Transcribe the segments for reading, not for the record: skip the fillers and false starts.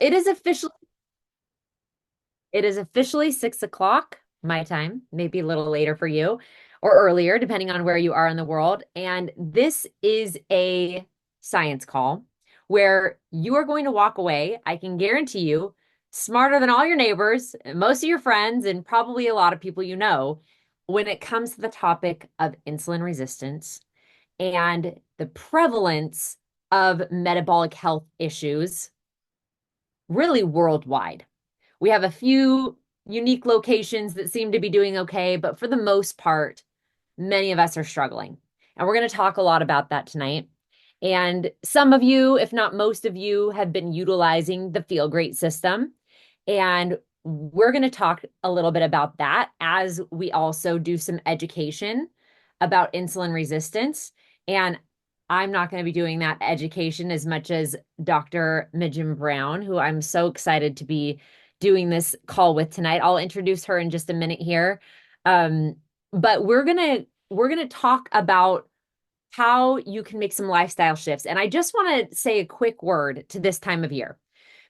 it is officially 6 o'clock my time, maybe a little later for you or earlier, depending on where you are in the world. And this is a science call where you are going to walk away, I can guarantee you, smarter than all your neighbors, most of your friends, and probably a lot of people you know when it comes to the topic of insulin resistance and the prevalence of metabolic health issues really worldwide. We have a few unique locations that seem to be doing okay, but for the most part, many of us are struggling. And we're going to talk a lot about that tonight. And some of you, if not most of you, have been utilizing the Feel Great system. And we're going to talk a little bit about that as we also do some education about insulin resistance. And I'm not going to be doing that education as much as Dr. Mijin Brown, who I'm so excited to be doing this call with tonight. I'll introduce her in just a minute here. But we're gonna talk about how you can make some lifestyle shifts. And I just want to say a quick word to this time of year,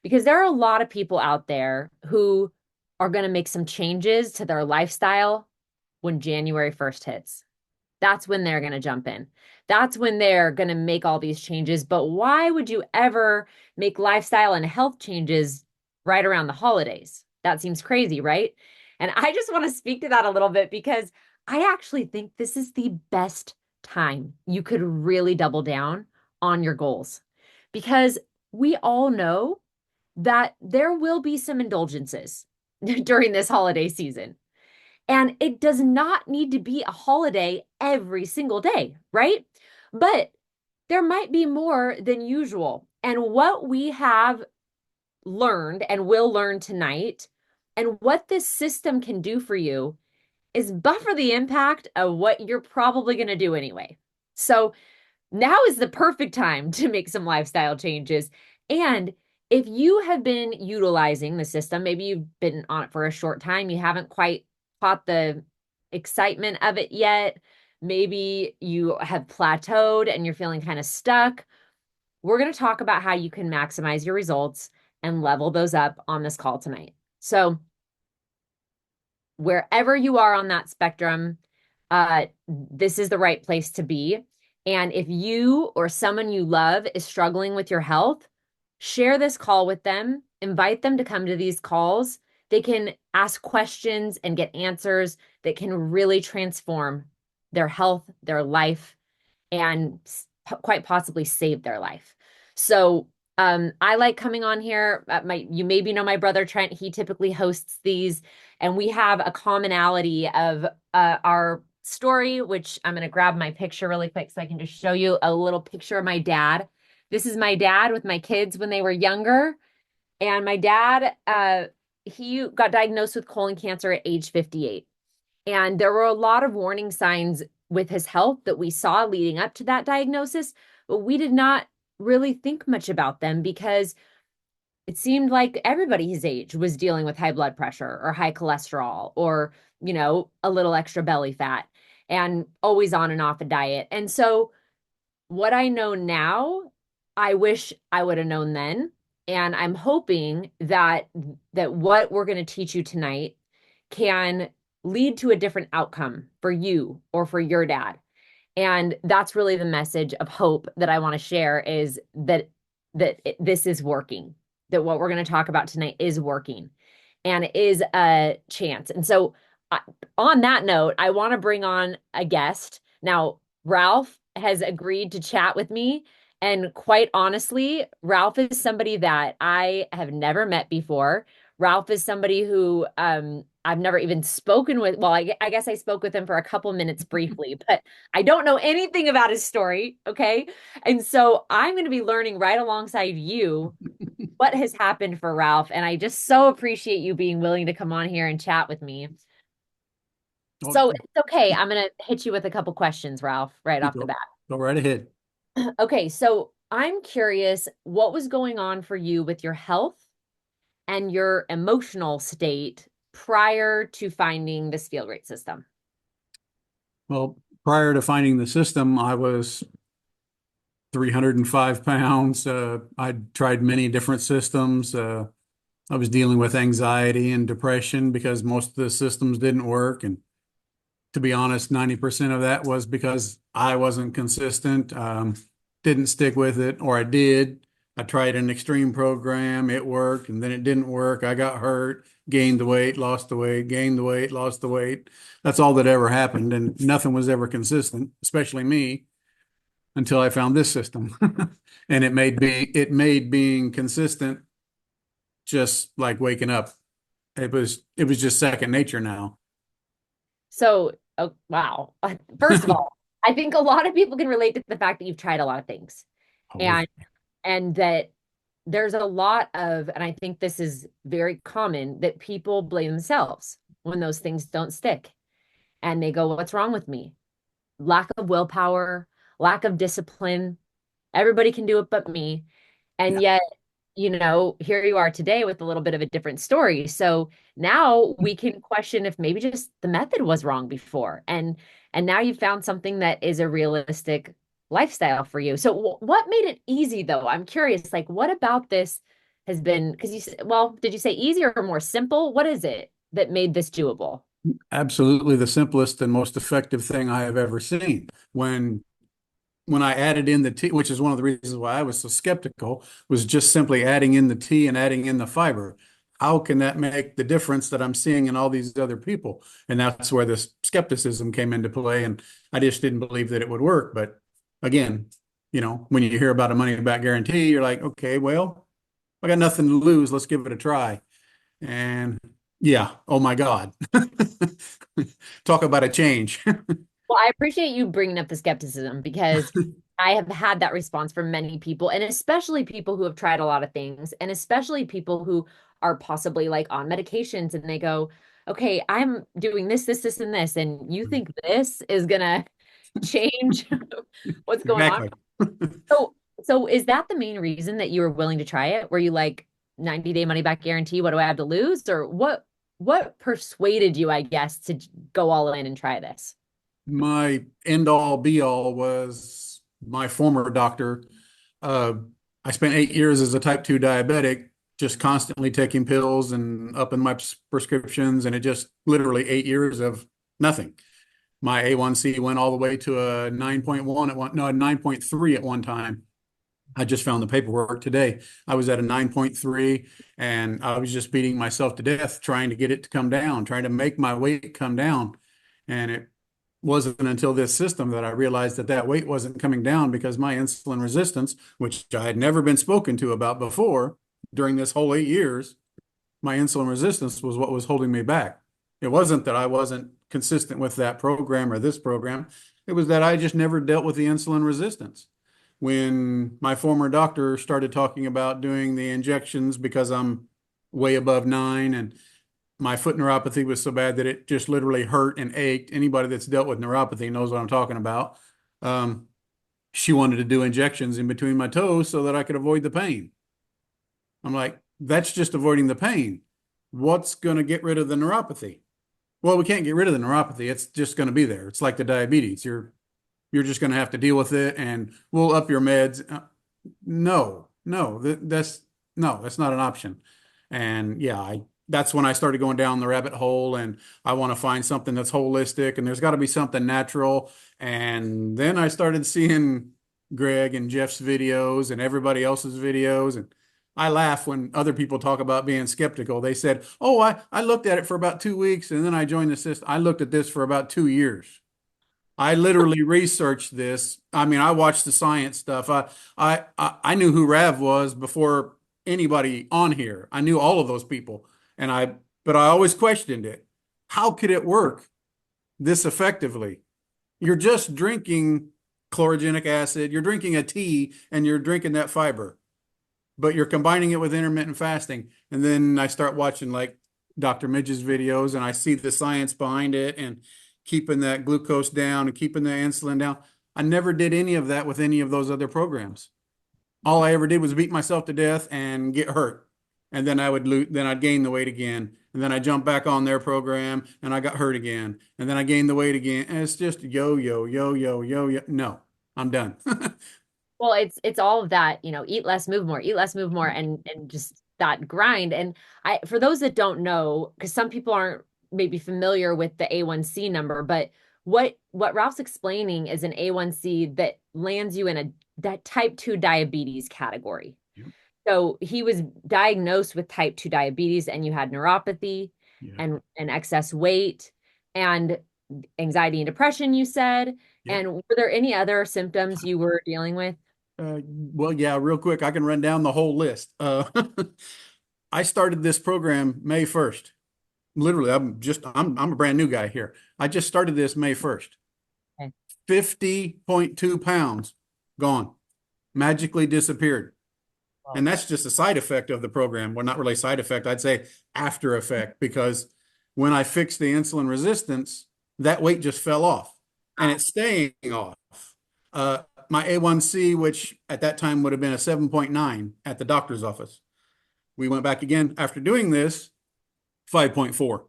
because there are a lot of people out there who are going to make some changes to their lifestyle when January 1st hits. That's when they're going to jump in. That's when they're going to make all these changes. But why would you ever make lifestyle and health changes right around the holidays? That seems crazy, right? And I just want to speak to that a little bit because I actually think this is the best time you could really double down on your goals, because we all know that there will be some indulgences during this holiday season. And it does not need to be a holiday every single day, right? But there might be more than usual. And what we have learned and will learn tonight, and what this system can do for you, is buffer the impact of what you're probably going to do anyway. So now is the perfect time to make some lifestyle changes. And if you have been utilizing the system, maybe you've been on it for a short time, you haven't quite caught the excitement of it yet, maybe you have plateaued and you're feeling kind of stuck, we're going to talk about how you can maximize your results and level those up on this call tonight. So wherever you are on that spectrum, this is the right place to be. And if you or someone you love is struggling with your health, share this call with them, invite them to come to these calls. They can ask questions and get answers that can really transform their health, their life, and quite possibly save their life. So I like coming on here. You maybe know my brother Trent. He typically hosts these, and we have a commonality of our story, which I'm going to grab my picture really quick so I can just show you a little picture of my dad. This is my dad with my kids when they were younger. And my dad, he got diagnosed with colon cancer at age 58. And there were a lot of warning signs with his health that we saw leading up to that diagnosis, but we did not really think much about them because it seemed like everybody his age was dealing with high blood pressure or high cholesterol or, a little extra belly fat and always on and off a diet. And so what I know now, I wish I would have known then. And I'm hoping that what we're going to teach you tonight can lead to a different outcome for you or for your dad. And that's really the message of hope that I want to share, is that this is working, that what we're going to talk about tonight is working and is a chance. And so on that note, I want to bring on a guest. Now, Ralph has agreed to chat with me. And quite honestly, Ralph is somebody that I have never met before. Ralph is somebody who I've never even spoken with. Well, I guess I spoke with him for a couple minutes briefly, but I don't know anything about his story. Okay. And so I'm going to be learning right alongside you what has happened for Ralph. And I just so appreciate you being willing to come on here and chat with me. Oh, So it's okay. I'm going to hit you with a couple questions, Ralph, right off the go, bat. go right ahead. Okay. So I'm curious, what was going on for you with your health and your emotional state prior to finding this feel great system? Well, prior to finding the system, I was 305 pounds. I tried many different systems. I was dealing with anxiety and depression because most of the systems didn't work. And to be honest, 90% of that was because I wasn't consistent, didn't stick with it, or I did. I tried an extreme program, it worked, and then it didn't work. I got hurt, gained the weight, lost the weight, gained the weight, lost the weight. That's all that ever happened, and nothing was ever consistent, especially me, until I found this system. And it made being consistent just like waking up. It was just second nature now. So, oh, wow. First of all, I think a lot of people can relate to the fact that you've tried a lot of things. Oh yeah. And that there's a lot of, and I think this is very common, that people blame themselves when those things don't stick. And they go, what's wrong with me? Lack of willpower, lack of discipline. Everybody can do it but me. And Yeah. yet, here you are today with a little bit of a different story. So now we can question if maybe just the method was wrong before. And now you found something that is a realistic lifestyle for you. So what made it easy though? I'm curious, like what about this has been, because well, did you say easy or more simple? What is it that made this doable? Absolutely the simplest and most effective thing I have ever seen. When I added in the tea, which is one of the reasons why I was so skeptical, was just simply adding in the tea and adding in the fiber. How can that make the difference that I'm seeing in all these other people? And that's where this skepticism came into play. And I just didn't believe that it would work. But again, when you hear about a money back guarantee, you're like, okay, well, I got nothing to lose. Let's give it a try. And yeah, oh my God. Talk about a change. Well, I appreciate you bringing up the skepticism because I have had that response from many people, and especially people who have tried a lot of things, and especially people who are possibly like on medications and they go, okay, I'm doing this, this, this, and this, and you think this is gonna change what's going on? Exactly. So is that the main reason that you were willing to try it? Were you like 90-day money back guarantee? What do I have to lose? Or what persuaded you, I guess, to go all in and try this? My end all be all was my former doctor. Uh, I spent 8 years as a type 2 diabetic, just constantly taking pills and upping my prescriptions. And it just literally 8 years of nothing. My A1C went all the way to a 9.1 at one, no, a 9.3 at one time. I just found the paperwork today. I was at a 9.3 and I was just beating myself to death trying to get it to come down, trying to make my weight come down. And it wasn't until this system that I realized that that weight wasn't coming down because my insulin resistance, which I had never been spoken to about before during this whole 8 years, my insulin resistance was what was holding me back. It wasn't that I wasn't consistent with that program or this program. It was that I just never dealt with the insulin resistance. When my former doctor started talking about doing the injections because I'm way above 9 and my foot neuropathy was so bad that it just literally hurt and ached. Anybody that's dealt with neuropathy knows what I'm talking about. Um, she wanted to do injections in between my toes so that I could avoid the pain. I'm like, that's just avoiding the pain. What's going to get rid of the neuropathy? Well, we can't get rid of the neuropathy. It's just going to be there. It's like the diabetes. You're just going to have to deal with it, and we'll up your meds. No, no, that's no, that's not an option. And yeah, that's when I started going down the rabbit hole, and I want to find something that's holistic, and there's got to be something natural. And then I started seeing Greg and Jeff's videos and everybody else's videos, and I laugh when other people talk about being skeptical. They said, "Oh, I looked at it for about 2 weeks, and then I joined the system. I looked at this for about 2 years." I literally researched this. I mean, I watched the science stuff. I knew who Rav was before anybody on here. I knew all of those people, but I always questioned it. How could it work this effectively? You're just drinking chlorogenic acid, you're drinking a tea, and you're drinking that fiber, but you're combining it with intermittent fasting. And then I start watching like Dr. Midge's videos, and I see the science behind it and keeping that glucose down and keeping the insulin down. I never did any of that with any of those other programs. All I ever did was beat myself to death and get hurt. And then I'd gain the weight again. And then I jump back on their program and I got hurt again. And then I gained the weight again. And it's just yo, yo, yo, yo, yo, yo. No, I'm done. Well, it's all of that, eat less, move more, and just that grind. And for those that don't know, because some people aren't maybe familiar with the A1C number, but what Ralph's explaining is an A1C that lands you in that type 2 diabetes category. Yep. So he was diagnosed with type 2 diabetes, and you had neuropathy Yeah. and excess weight and anxiety and depression, you said. Yep. And were there any other symptoms you were dealing with? Well, yeah, real quick, I can run down the whole list. I started this program May 1st. Literally, I'm a brand new guy here. I just started this May 1st. Okay. 50.2 pounds gone, magically disappeared. Well, And that's just a side effect of the program. Well, not really a side effect. I'd say after effect, because when I fixed the insulin resistance, that weight just fell off and it's staying off. My A1C, which at that time would have been a 7.9 at the doctor's office. We went back again after doing this, 5.4.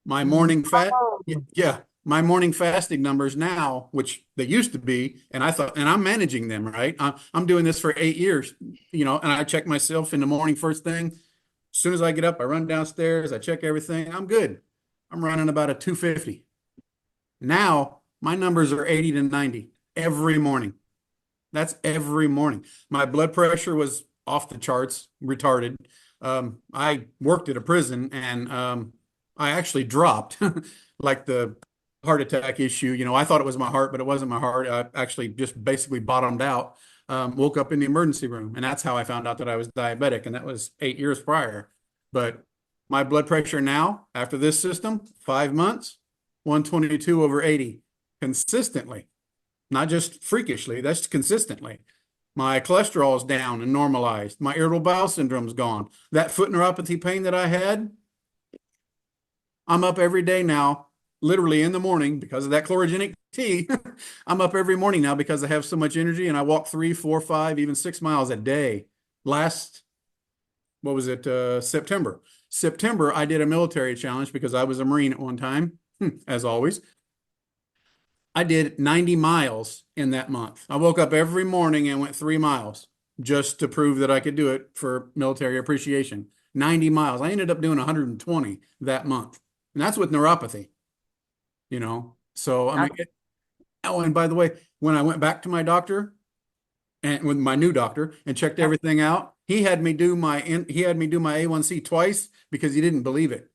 My morning fat, no. yeah, my morning fasting numbers now, which they used to be, and I thought, and I'm managing them, right? I'm doing this for 8 years, and I check myself in the morning first thing. As soon as I get up, I run downstairs, I check everything, I'm good. I'm running about a 250. Now, my numbers are 80 to 90 every morning. That's every morning. My blood pressure was off the charts, retarded. I worked at a prison and I actually dropped like the heart attack issue. I thought it was my heart, but it wasn't my heart. I actually just basically bottomed out, woke up in the emergency room. And that's how I found out that I was diabetic. And that was 8 years prior. But my blood pressure now, after this system, 5 months, 122 over 80 consistently, not just freakishly, that's consistently. My cholesterol is down and normalized. My irritable bowel syndrome's gone. That foot neuropathy pain that I had, I'm up every day now, literally in the morning because of that chlorogenic tea. I'm up every morning now because I have so much energy and I walk 3, 4, 5, even 6 miles a day. What was it? September. September, I did a military challenge because I was a Marine at one time, as always. I did 90 miles in that month. I woke up every morning and went 3 miles just to prove that I could do it for military appreciation. 90 miles. I ended up doing 120 that month. And that's with neuropathy. So, I mean, oh, and by the way, when I went back to my doctor and with my new doctor and checked everything out, he had me do my A1C twice because he didn't believe it.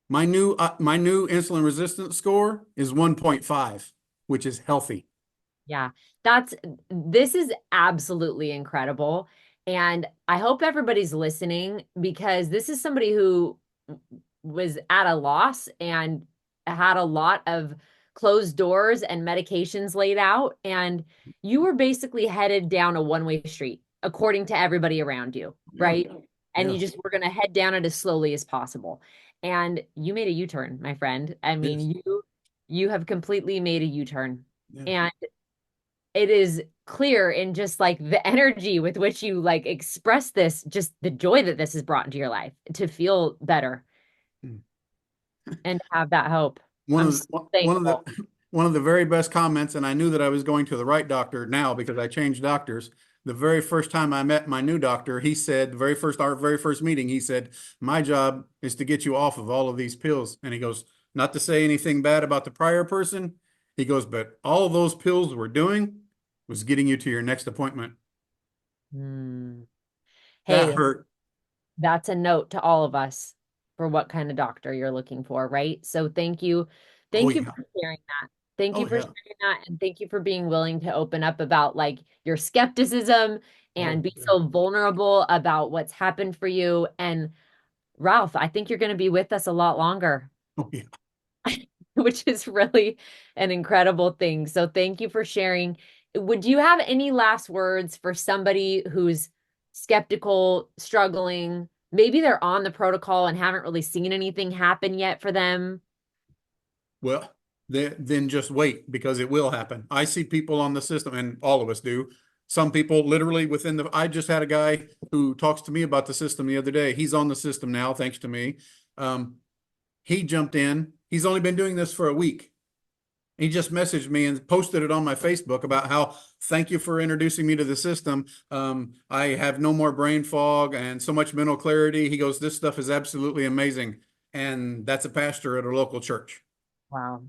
My new insulin resistance score is 1.5, which is healthy. Yeah, this is absolutely incredible. And I hope everybody's listening because this is somebody who was at a loss and had a lot of closed doors and medications laid out. And you were basically headed down a one-way street, according to everybody around you, Yeah, right? And yeah, you just were going to head down it as slowly as possible. And you made a U-turn, my friend. I yes, mean, you have completely made a U-turn. yeah. And it is clear in just like the energy with which you like express this, just the joy that this has brought into your life to feel better Hmm. and have that hope. One I'm of so the, one of thankful. the one of the very best comments, and I knew that I was going to the right doctor now because I changed doctors. The very first time I met my new doctor, he said, our very first meeting, he said, "My job is to get you off of all of these pills." And he goes, not to say anything bad about the prior person. He goes, but all those pills were doing was getting you to your next appointment. Hmm. That Hey, hurt. that's a note to all of us for what kind of doctor you're looking for, right? So thank you. Oh Thank you yeah. for sharing that. Thank you Oh for yeah. sharing that. And thank you for being willing to open up about like your skepticism and Oh be yeah. so vulnerable about what's happened for you. And Ralph, I think you're going to be with us a lot longer, Oh yeah. which is really an incredible thing. So thank you for sharing. Would you have any last words for somebody who's skeptical, struggling? Maybe they're on the protocol and haven't really seen anything happen yet for them. Well, then just wait because it will happen. I see people on the system, and all of us do. Some people literally I just had a guy who talks to me about the system the other day. He's on the system now, thanks to me. He jumped in. He's only been doing this for a week. He just messaged me and posted it on my Facebook about how thank you for introducing me to the system. I have no more brain fog and so much mental clarity. He goes, this stuff is absolutely amazing. And that's a pastor at a local church. Wow.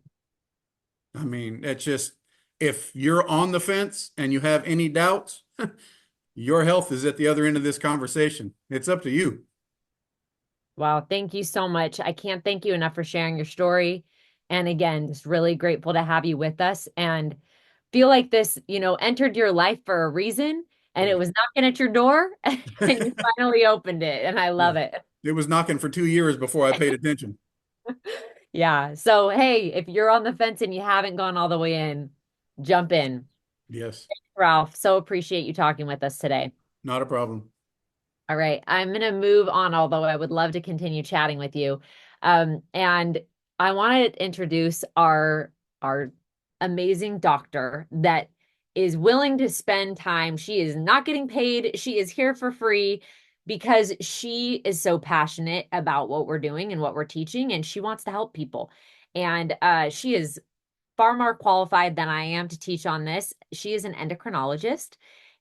I mean, it's just, if you're on the fence and you have any doubts, your health is at the other end of this conversation. It's up to you. Wow, thank you so much. I can't thank you enough for sharing your story. And again, just really grateful to have you with us and feel like this, entered your life for a reason and it Yeah. was knocking at your door and you finally opened it. And I Yeah. love it. It was knocking for 2 years before I paid attention. Yeah. So, hey, if you're on the fence and you haven't gone all the way in, jump in. Yes, Ralph, so appreciate you talking with us today. not a problem. All right, I'm going to move on, although I would love to continue chatting with you. And I want to introduce our amazing doctor that is willing to spend time. She is not getting paid. She is here for free because she is so passionate about what we're doing and what we're teaching, and she wants to help people. And she is far more qualified than I am to teach on this. She is an endocrinologist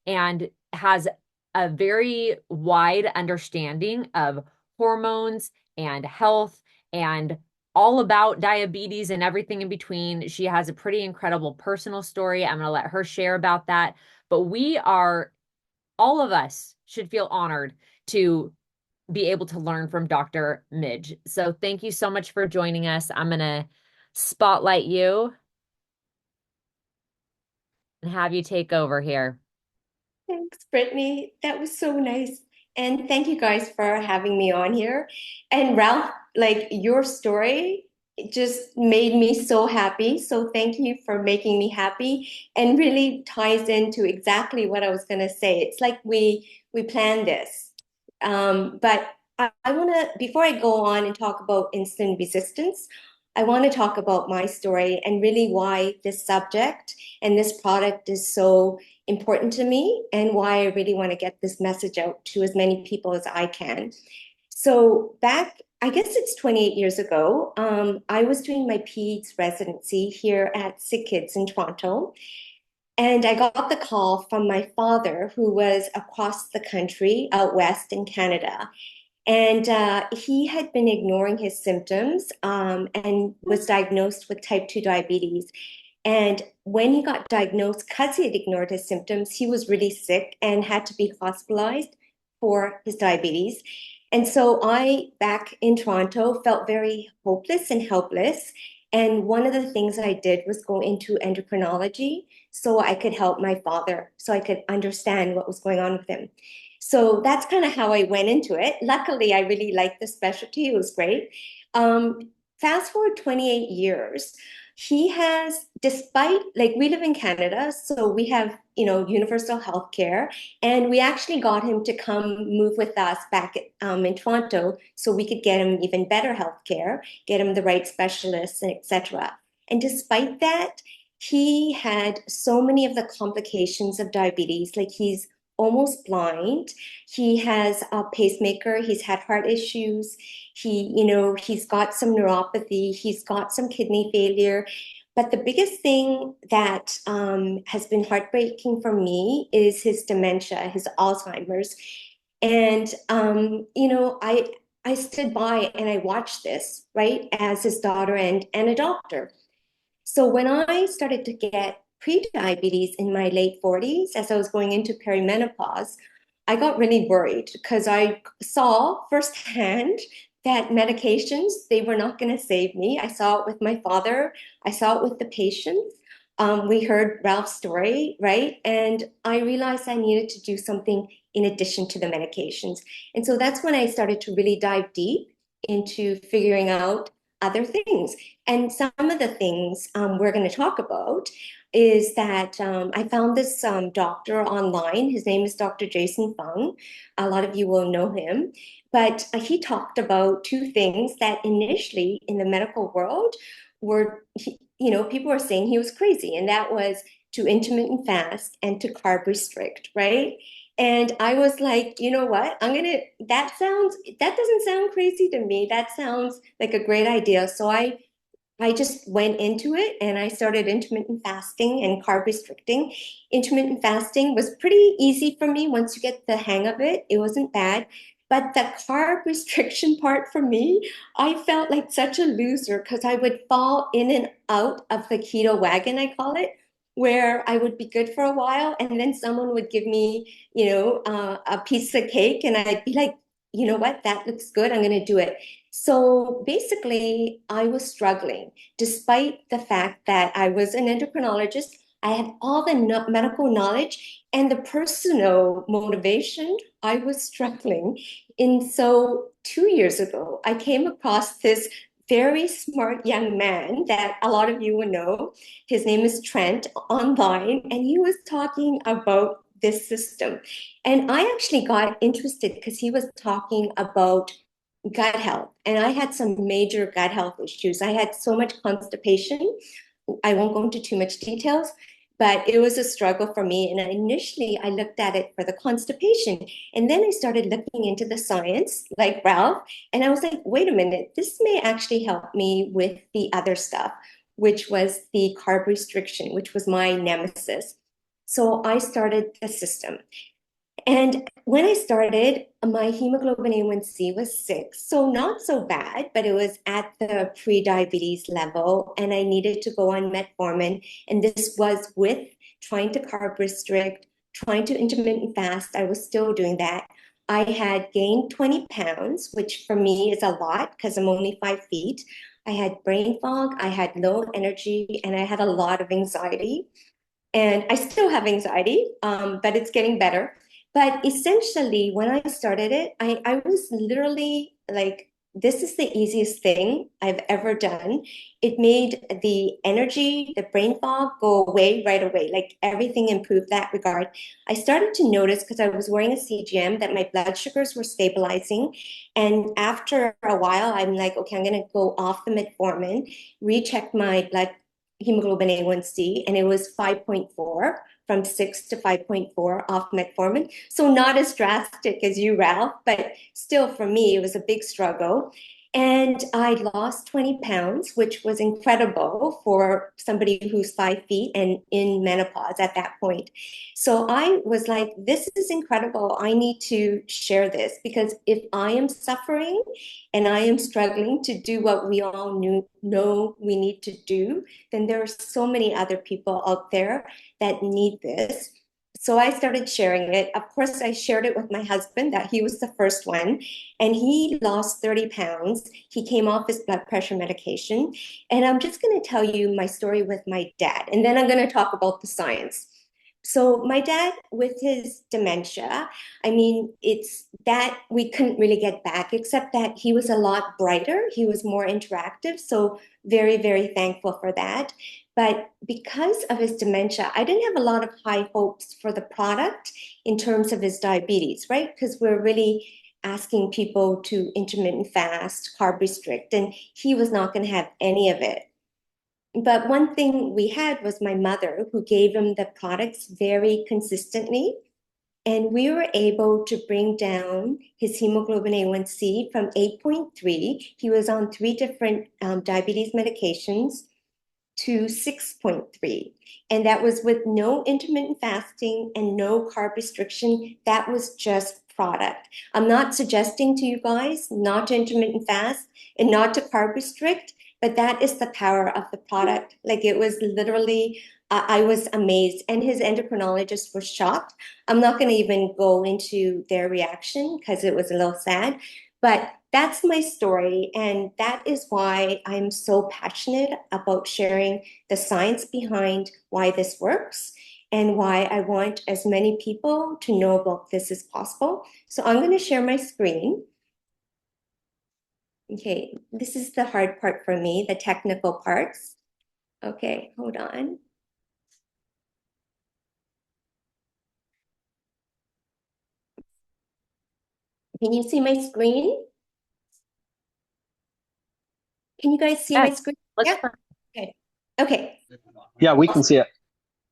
and has a very wide understanding of hormones and health and all about diabetes and everything in between. She has a pretty incredible personal story. I'm going to let her share about that. But all of us should feel honored to be able to learn from Dr. Midge. So thank you so much for joining us. I'm going to spotlight you and have you take over here. Thanks, Brittany. That was so nice. And thank you guys for having me on here. And Ralph, like your story, it just made me so happy. So thank you for making me happy and really ties into exactly what I was going to say. It's like we planned this. But I want to, before I go on and talk about insulin resistance, I want to talk about my story and really why this subject and this product is so important to me and why I really want to get this message out to as many people as I can. So back, I guess it's 28 years ago, I was doing my PEDS residency here at Sick Kids in Toronto. And I got the call from my father, who was across the country out west in Canada. And he had been ignoring his symptoms and was diagnosed with type 2 diabetes. And when he got diagnosed, because he had ignored his symptoms, he was really sick and had to be hospitalized for his diabetes. And so I, back in Toronto, felt very hopeless and helpless. And one of the things I did was go into endocrinology so I could help my father, so I could understand what was going on with him. So that's kind of how I went into it. Luckily, I really liked the specialty. It was great. Fast forward 28 years, he has, despite, like, we live in Canada, so we have, universal health care, and we actually got him to come move with us back in Toronto so we could get him even better health care, get him the right specialists, etc. And despite that, he had so many of the complications of diabetes, like he's almost blind. He has a pacemaker. He's had heart issues. He's got some neuropathy. He's got some kidney failure. But the biggest thing that has been heartbreaking for me is his dementia, his Alzheimer's. And, I stood by and I watched this, right, as his daughter and a doctor. So when I started to get pre-diabetes in my late 40s, as I was going into perimenopause, I got really worried because I saw firsthand that medications, they were not going to save me. I saw it with my father. I saw it with the patients. We heard Ralph's story, right? And I realized I needed to do something in addition to the medications. And so that's when I started to really dive deep into figuring out other things. And some of the things we're going to talk about is that I found this doctor online. His name is Dr. Jason Fung. A lot of you will know him. But he talked about two things that initially in the medical world people were saying he was crazy. And that was to intermittent fast and to carb restrict, right? And I was like, you know what? That doesn't sound crazy to me. That sounds like a great idea. So I I just went into it and I started intermittent fasting and carb restricting. Intermittent fasting was pretty easy for me once you get the hang of it. It wasn't bad. But the carb restriction part for me, I felt like such a loser because I would fall in and out of the keto wagon, I call it, where I would be good for a while and then someone would give me, a piece of cake and I'd be like, you know what, that looks good. I'm going to do it. So basically, I was struggling despite the fact that I was an endocrinologist. I had all the medical knowledge and the personal motivation. I was struggling. And so 2 years ago, I came across this very smart young man that a lot of you will know. His name is Trent online, and he was talking about this system. And I actually got interested because he was talking about gut health. And I had some major gut health issues. I had so much constipation. I won't go into too much details, but it was a struggle for me. And initially, I looked at it for the constipation. And then I started looking into the science, like Ralph. And I was like, wait a minute, this may actually help me with the other stuff, which was the carb restriction, which was my nemesis. So I started the system. And when I started, my hemoglobin A1C was 6. So not so bad, but it was at the pre-diabetes level. And I needed to go on metformin. And this was with trying to carb restrict, trying to intermittent fast. I was still doing that. I had gained 20 pounds, which for me is a lot because I'm only 5 feet. I had brain fog, I had low energy, and I had a lot of anxiety. And I still have anxiety, but it's getting better. But essentially, when I started it, I was literally like, this is the easiest thing I've ever done. It made the energy, the brain fog go away right away. Like everything improved that regard. I started to notice because I was wearing a CGM that my blood sugars were stabilizing. And after a while, I'm like, okay, I'm going to go off the metformin, recheck my blood hemoglobin A1C, and it was 5.4 from 6 to 5.4 off metformin. So not as drastic as you, Ralph, but still for me, it was a big struggle. And I lost 20 pounds, which was incredible for somebody who's 5 feet and in menopause at that point. So I was like, this is incredible. I need to share this because if I am suffering and I am struggling to do what we all know we need to do, then there are so many other people out there that need this. So I started sharing it. Of course, I shared it with my husband that he was the first one, and he lost 30 pounds. He came off his blood pressure medication. And I'm just going to tell you my story with my dad, and then I'm going to talk about the science. So my dad, with his dementia, I mean, it's that we couldn't really get back, except that he was a lot brighter. He was more interactive. So very, very thankful for that. But because of his dementia, I didn't have a lot of high hopes for the product in terms of his diabetes, right? Because we're really asking people to intermittent fast, carb restrict, and he was not going to have any of it. But one thing we had was my mother who gave him the products very consistently. And we were able to bring down his hemoglobin A1C from 8.3. He was on three different diabetes medications to 6.3. And that was with no intermittent fasting and no carb restriction. That was just product. I'm not suggesting to you guys not to intermittent fast and not to carb restrict, but that is the power of the product. Like it was literally, I was amazed. And his endocrinologist was shocked. I'm not going to even go into their reaction because it was a little sad. But that's my story. And that is why I'm so passionate about sharing the science behind why this works and why I want as many people to know about this as possible. So I'm going to share my screen. Okay, this is the hard part for me, the technical parts. Okay, hold on. Can you see my screen? Can you guys see my Yes, screen? looks Yeah. Okay. Okay. Yeah, we can see it.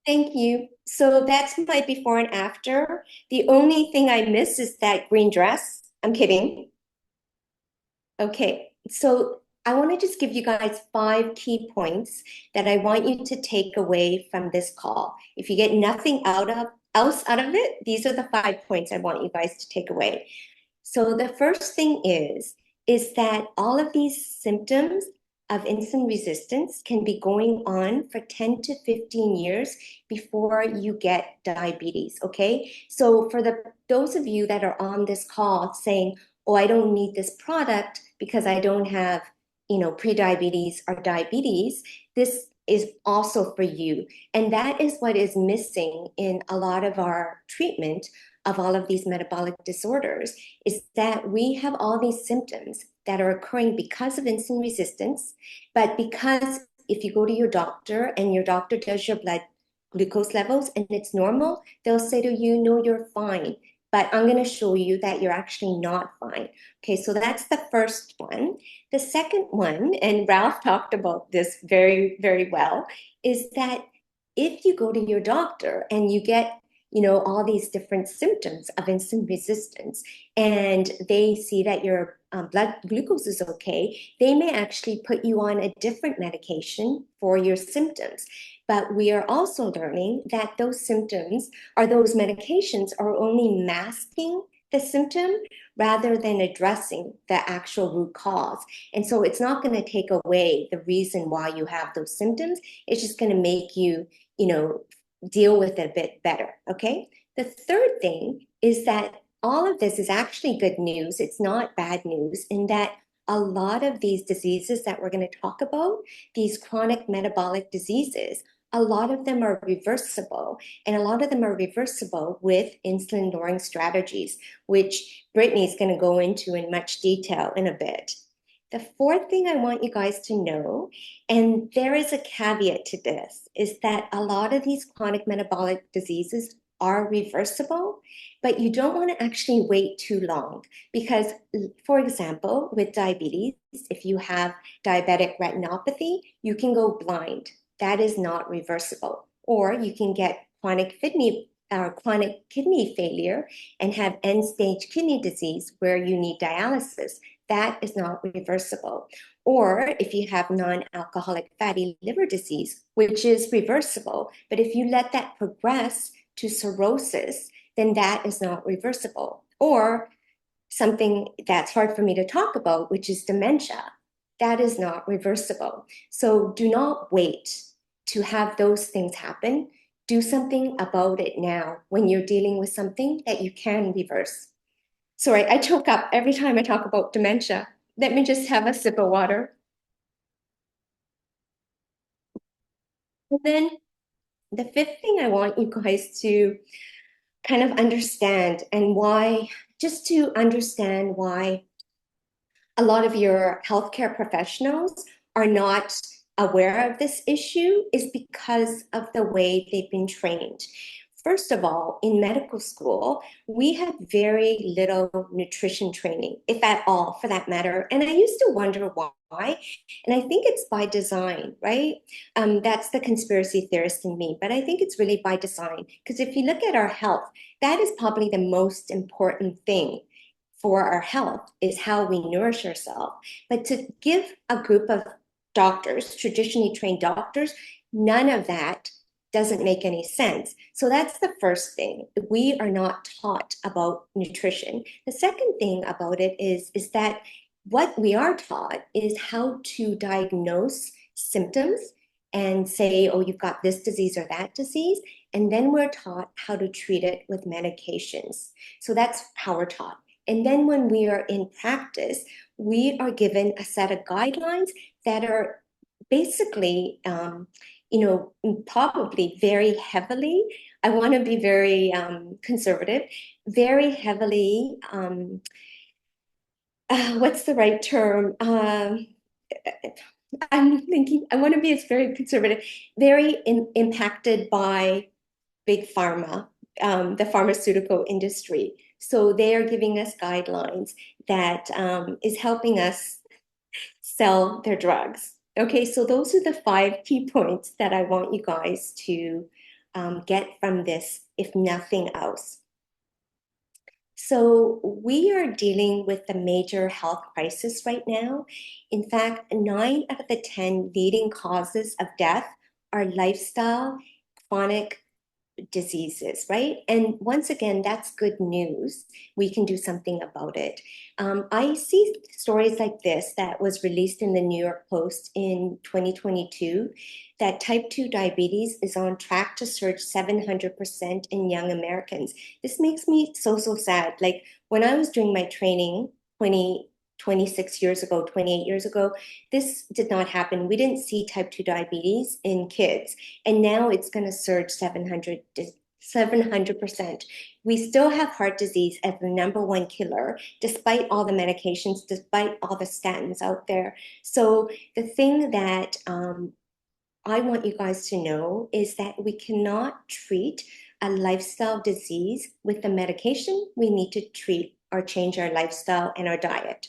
Thank you. So that's my before and after. The only thing I miss is that green dress. I'm kidding. Okay. So I want to just give you guys 5 key points that I want you to take away from this call. If you get nothing else out of it, these are the 5 points I want you guys to take away. So the first thing is that all of these symptoms of insulin resistance can be going on for 10 to 15 years before you get diabetes, okay? So for those of you that are on this call saying, oh, I don't need this product because I don't have, pre-diabetes or diabetes, this is also for you. And that is what is missing in a lot of our treatment of all of these metabolic disorders, is that we have all these symptoms that are occurring because of insulin resistance, but because if you go to your doctor and your doctor does your blood glucose levels and it's normal, they'll say to you, no, you're fine. But I'm going to show you that you're actually not fine. Okay, so that's the first one. The second one, and Ralph talked about this very, very well, is that if you go to your doctor and you get all these different symptoms of insulin resistance, and they see that your blood glucose is okay, they may actually put you on a different medication for your symptoms. But we are also learning that those symptoms or those medications are only masking the symptom rather than addressing the actual root cause. And so it's not going to take away the reason why you have those symptoms. It's just going to make you, deal with it a bit better, okay? The third thing is that all of this is actually good news. It's not bad news in that a lot of these diseases that we're going to talk about, these chronic metabolic diseases, a lot of them are reversible, and a lot of them are reversible with insulin-lowering strategies, which Brittney is going to go into in much detail in a bit. The fourth thing I want you guys to know, and there is a caveat to this, is that a lot of these chronic metabolic diseases are reversible, but you don't want to actually wait too long because, for example, with diabetes, if you have diabetic retinopathy, you can go blind. That is not reversible. Or you can get chronic kidney failure and have end-stage kidney disease where you need dialysis. That is not reversible. Or if you have non-alcoholic fatty liver disease, which is reversible, but if you let that progress to cirrhosis, then that is not reversible. Or something that's hard for me to talk about, which is dementia. That is not reversible. So do not wait to have those things happen. Do something about it now when you're dealing with something that you can reverse. Sorry, I choke up every time I talk about dementia. Let me just have a sip of water. And then the fifth thing I want you guys to kind of understand, and why, just to understand why a lot of your healthcare professionals are not aware of this issue, is because of the way they've been trained. First of all, in medical school, we have very little nutrition training, if at all, for that matter. And I used to wonder why. And I think it's by design, right? That's the conspiracy theorist in me. But I think it's really by design. Because if you look at our health, that is probably the most important thing for our health, is how we nourish ourselves. But to give a group of doctors, traditionally trained doctors, none of that doesn't make any sense. So that's the first thing. We are not taught about nutrition. The second thing about it is that what we are taught is how to diagnose symptoms and say, oh, you've got this disease or that disease. And then we're taught how to treat it with medications. So that's how we're taught. And then when we are in practice, we are given a set of guidelines that are basically probably very heavily, I want to be very conservative, very heavily, what's the right term? I'm thinking, I want to be as very conservative, very impacted by big pharma, the pharmaceutical industry. So they are giving us guidelines that is helping us sell their drugs. Okay, so those are the 5 key points that I want you guys to get from this, if nothing else. So we are dealing with a major health crisis right now. In fact, 9 out of the 10 leading causes of death are lifestyle, chronic diseases, right? And once again, that's good news. We can do something about it. I see stories like this that was released in the New York Post in 2022 that type 2 diabetes is on track to surge 700% in young Americans. This makes me so, so sad. Like when I was doing my training 26 years ago, 28 years ago, this did not happen. We didn't see type 2 diabetes in kids. And now it's going to surge 700%. We still have heart disease as the #1 killer, despite all the medications, despite all the statins out there. So the thing that I want you guys to know is that we cannot treat a lifestyle disease with the medication. We need to treat or change our lifestyle and our diet.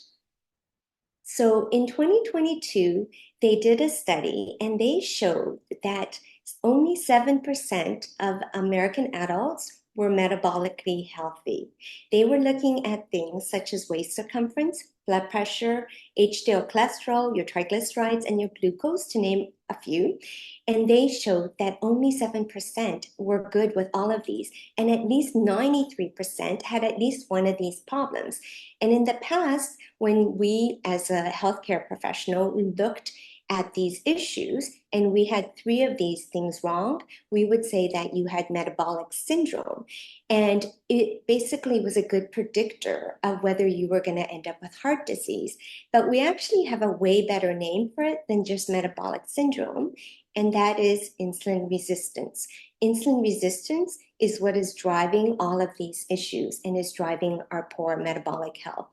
So in 2022, they did a study and they showed that only 7% of American adults were metabolically healthy. They were looking at things such as waist circumference, blood pressure, HDL cholesterol, your triglycerides, and your glucose, to name a few. And they showed that only 7% were good with all of these, and at least 93% had at least one of these problems. And in the past, when we as a healthcare professional looked at these issues and we had 3 of these things wrong, we would say that you had metabolic syndrome. And it basically was a good predictor of whether you were going to end up with heart disease. But we actually have a way better name for it than just metabolic syndrome, and that is insulin resistance. Insulin resistance is what is driving all of these issues and is driving our poor metabolic health.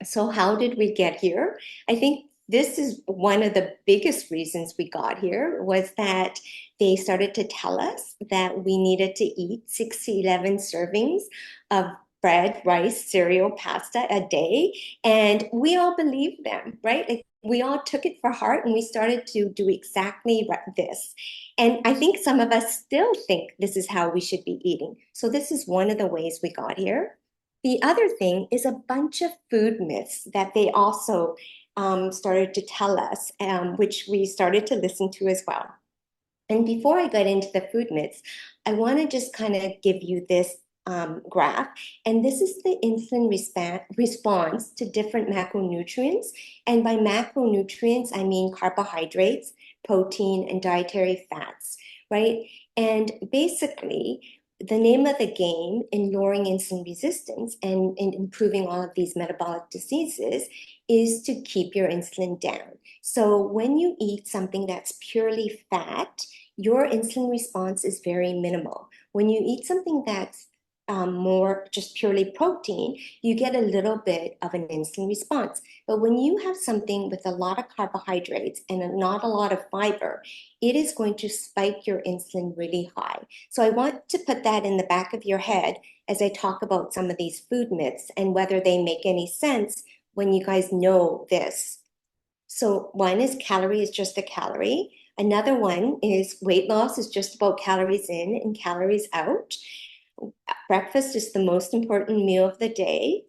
So how did we get here? I think this is one of the biggest reasons we got here was that they started to tell us that we needed to eat 6 to 11 servings of bread, rice, cereal, pasta a day. And we all believed them, right? Like we all took it for heart and we started to do exactly this. And I think some of us still think this is how we should be eating. So this is one of the ways we got here. The other thing is a bunch of food myths that they also started to tell us, which we started to listen to as well. And before I get into the food myths, I want to just kind of give you this graph. And this is the insulin response to different macronutrients. And by macronutrients, I mean carbohydrates, protein, and dietary fats, right? And basically, the name of the game in lowering insulin resistance and in improving all of these metabolic diseases is to keep your insulin down. So when you eat something that's purely fat, your insulin response is very minimal. When you eat something that's more just purely protein, you get a little bit of an insulin response. But when you have something with a lot of carbohydrates and not a lot of fiber, it is going to spike your insulin really high. So I want to put that in the back of your head as I talk about some of these food myths and whether they make any sense when you guys know this. So one is calorie is just a calorie. Another one is weight loss is just about calories in and calories out. Breakfast is the most important meal of the day.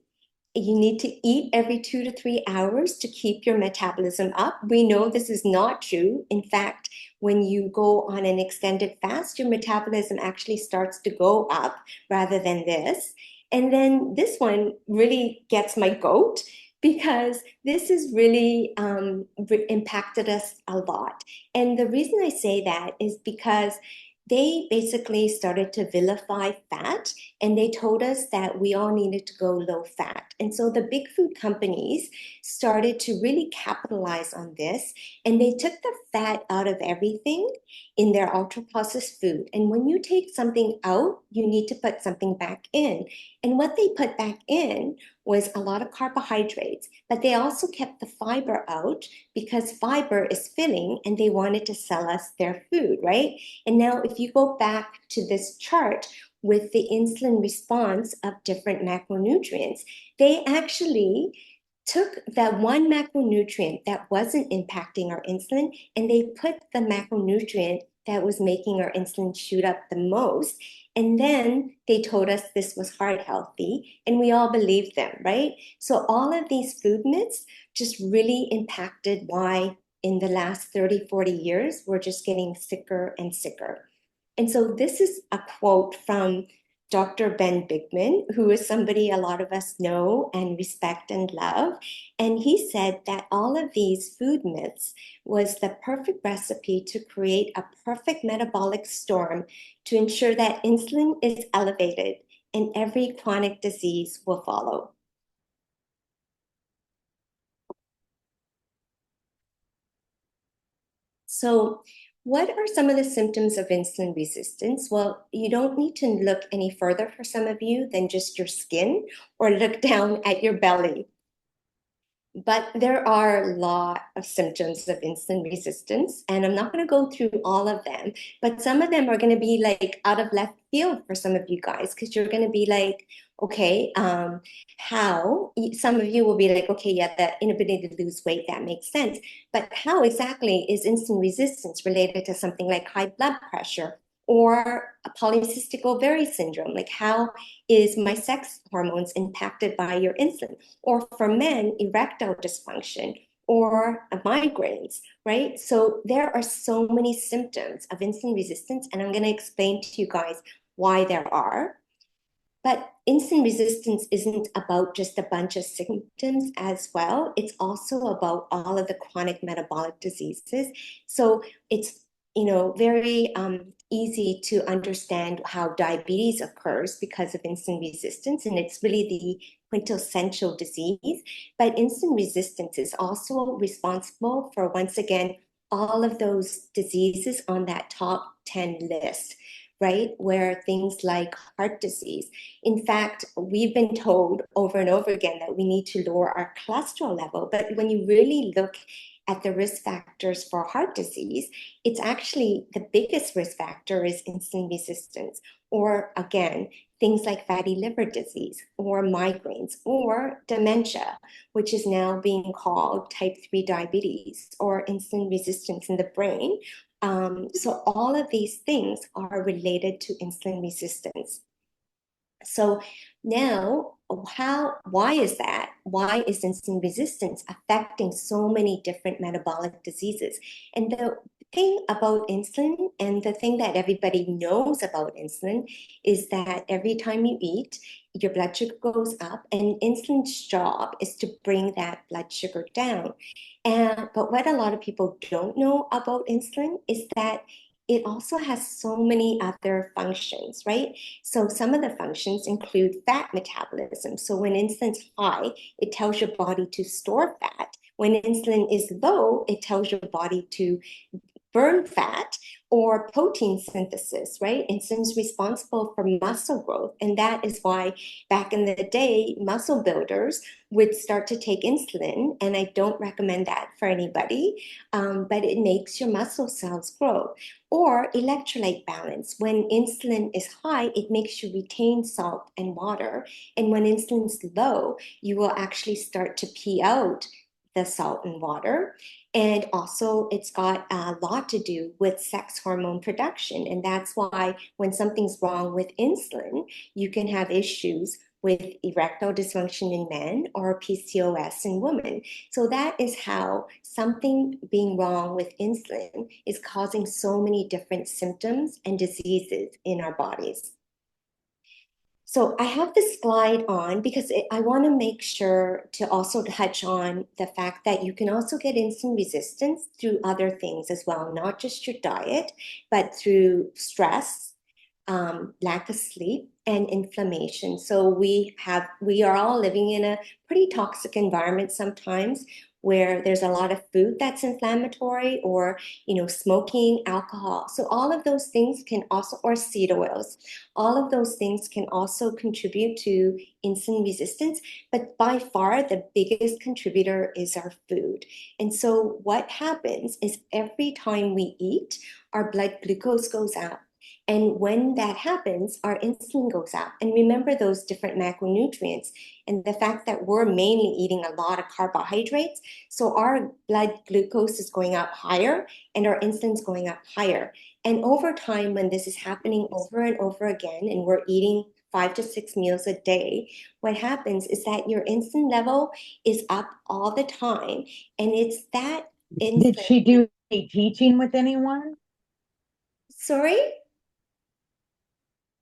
You need to eat every 2 to 3 hours to keep your metabolism up. We know this is not true. In fact, when you go on an extended fast, your metabolism actually starts to go up rather than this. And then this one really gets my goat because this has really impacted us a lot. And the reason I say that is because they basically started to vilify fat and they told us that we all needed to go low fat. And so the big food companies started to really capitalize on this and they took the fat out of everything in their ultra processed food. And when you take something out, you need to put something back in. And what they put back in was a lot of carbohydrates, but they also kept the fiber out because fiber is filling and they wanted to sell us their food, right? And now if you go back to this chart with the insulin response of different macronutrients, they actually took that one macronutrient that wasn't impacting our insulin and they put the macronutrient that was making our insulin shoot up the most. And then they told us this was heart healthy, and we all believed them, right? So all of these food myths just really impacted why in the last 30, 40 years, we're just getting sicker and sicker. And so this is a quote from Dr. Ben Bigman, who is somebody a lot of us know and respect and love. And he said that all of these food myths was the perfect recipe to create a perfect metabolic storm to ensure that insulin is elevated and every chronic disease will follow. So, what are some of the symptoms of insulin resistance? Well, you don't need to look any further for some of you than just your skin or look down at your belly. But there are a lot of symptoms of insulin resistance, and I'm not going to go through all of them, but some of them are going to be like out of left field for some of you guys, because you're going to be like, okay, how? Some of you will be like, okay, yeah, the inability to lose weight, that makes sense. But how exactly is insulin resistance related to something like high blood pressure or a polycystic ovary syndrome? Like, how is my sex hormones impacted by your insulin? Or for men, erectile dysfunction or migraines, right? So there are so many symptoms of insulin resistance, and I'm going to explain to you guys why there are. But insulin resistance isn't about just a bunch of symptoms as well. It's also about all of the chronic metabolic diseases. So it's, very easy to understand how diabetes occurs because of insulin resistance, and it's really the quintessential disease. But insulin resistance is also responsible for, once again, all of those diseases on that top 10 list, right? Where things like heart disease. In fact, we've been told over and over again that we need to lower our cholesterol level. But when you really look at the risk factors for heart disease, it's actually the biggest risk factor is insulin resistance, or again, things like fatty liver disease or migraines or dementia, which is now being called type 3 diabetes or insulin resistance in the brain. So all of these things are related to insulin resistance. So now, why is that? Why is insulin resistance affecting so many different metabolic diseases? And the thing about insulin, and the thing that everybody knows about insulin, is that every time you eat, your blood sugar goes up, and insulin's job is to bring that blood sugar down. But what a lot of people don't know about insulin is that it also has so many other functions, right? So some of the functions include fat metabolism. So when insulin's high, it tells your body to store fat. When insulin is low, it tells your body to burn fat, or protein synthesis, right? Insulin's responsible for muscle growth. And that is why back in the day, muscle builders would start to take insulin. And I don't recommend that for anybody, but it makes your muscle cells grow. Or electrolyte balance. When insulin is high, it makes you retain salt and water. And when insulin's low, you will actually start to pee out the salt and water. And also, it's got a lot to do with sex hormone production. And that's why when something's wrong with insulin, you can have issues with erectile dysfunction in men or PCOS in women. So that is how something being wrong with insulin is causing so many different symptoms and diseases in our bodies. So I have this slide on because I want to make sure to also touch on the fact that you can also get insulin resistance through other things as well, not just your diet, but through stress, lack of sleep, and inflammation. So we are all living in a pretty toxic environment sometimes, where there's a lot of food that's inflammatory, or smoking, alcohol. So all of those things can also, or seed oils, all of those things can also contribute to insulin resistance. But by far the biggest contributor is our food. And so what happens is every time we eat, our blood glucose goes up. And when that happens, our insulin goes up. And remember those different macronutrients and the fact that we're mainly eating a lot of carbohydrates. So our blood glucose is going up higher and our insulin's going up higher. And over time, when this is happening over and over again, and we're eating 5 to 6 meals a day, what happens is that your insulin level is up all the time. And it's that Did insulin. she do any teaching with anyone? Sorry?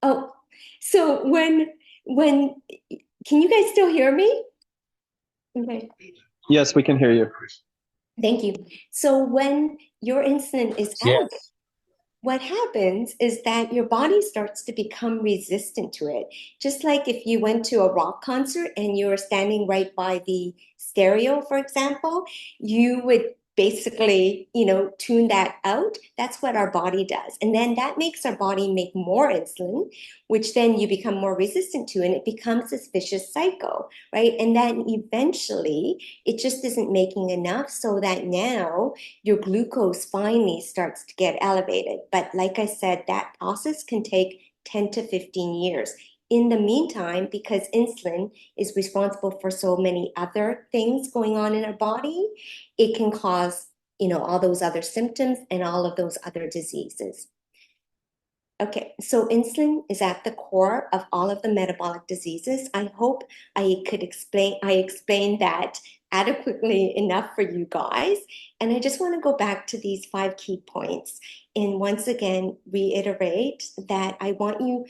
Oh, so when can you guys still hear me? Okay. Yes, we can hear you. Thank you. So when your insulin is elevated, Yes. what happens is that your body starts to become resistant to it. Just like if you went to a rock concert and you were standing right by the stereo, for example, you would basically, tune that out. That's what our body does. And then that makes our body make more insulin, which then you become more resistant to, and it becomes this vicious cycle, right? And then eventually it just isn't making enough so that now your glucose finally starts to get elevated. But like I said, that process can take 10 to 15 years. In the meantime, because insulin is responsible for so many other things going on in our body, it can cause, all those other symptoms and all of those other diseases. Okay, so insulin is at the core of all of the metabolic diseases. I hope I explained that adequately enough for you guys. And I just want to go back to these 5 key points and once again reiterate that I want you,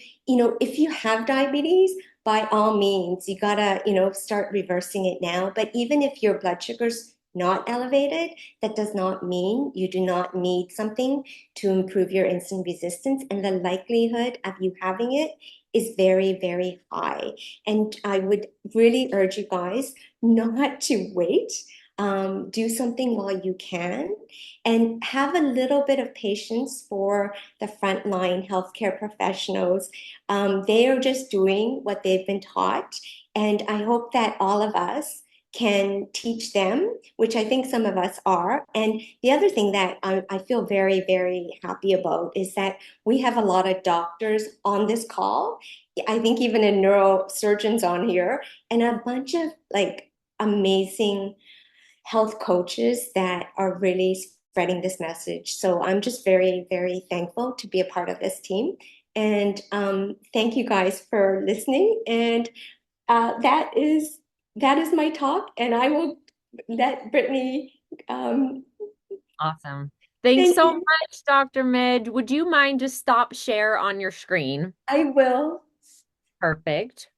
if you have diabetes, by all means, you gotta, start reversing it now. But even if your blood sugar's not elevated, that does not mean you do not need something to improve your insulin resistance, and the likelihood of you having it is very, very high. And I would really urge you guys not to wait. Do something while you can and have a little bit of patience for the frontline healthcare professionals. They are just doing what they've been taught. And I hope that all of us can teach them, which I think some of us are. And the other thing that I feel very, very happy about is that we have a lot of doctors on this call. I think even a neurosurgeons on here and a bunch of like amazing health coaches that are really spreading this message. So I'm just very, very thankful to be a part of this team. And thank you guys for listening. And that is my talk, and I will let Brittney. Awesome. Thanks Thank so you. much, Dr. Midge. Would you mind just stop share on your screen? I will. Perfect.